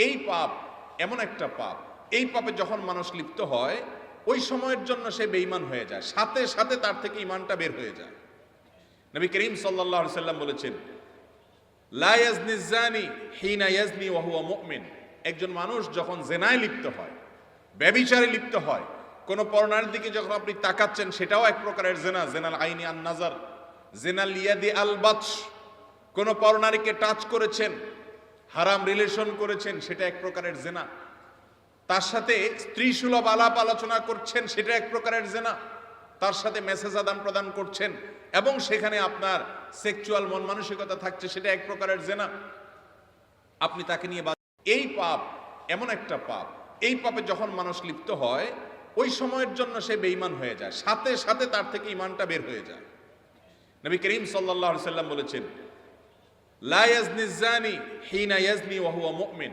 এই পাপ এমন একটা পাপ, এই পাপে যখন মানুষ লিপ্ত হয় ওই সময়ের জন্য সে বেঈমান হয়ে যায়, সাথে সাথে তার থেকে ঈমানটা বের হয়ে যায়। নবী করিম সাল্লাল্লাহু আলাইহি সাল্লাম বলেছেন, লা ইয়াজনি যানি হিনা ইয়াজনি ওয়া হুয়া মুমিন। একজন মানুষ যখন জেনায় লিপ্ত হয়, ব্যভিচারে লিপ্ত হয়, কোন পরনারীর দিকে যখন আপনি তাকাচ্ছেন সেটাও এক প্রকারের জেনা, জেনাল আইনি আন নাজার, জেনাল ইয়াদি আল বাতশ, কোন পরনারীকে টাচ করেছেন, হারাম রিলেশন করেছেন, সেটা এক প্রকারের জেনা। তার সাথে স্ত্রী সুলভ আলাপ আলোচনা করছেন, সেটা এক প্রকারের জেনা। তার সাথে মেসেজ আদান প্রদান করছেন এবং সেখানে আপনার সেক্সুয়াল মন মানসিকতা থাকছে, সেটা এক প্রকারের জেনা। আপনি তাকে নিয়ে এই পাপ এমন একটা পাপ, এই পাপে যখন মানুষ লিপ্ত হয় ওই সময়ের জন্য সে বেঈমান হয়ে যায়, সাথে সাথে তার থেকে ঈমানটা বের হয়ে যায়। নবী করিম সাল্লাল্লাহু আলাইহি সাল্লাম বলেছেন, লা ইয়াজনি যানি হিনা ইয়াজনি ওয়া হুয়া মুমিন।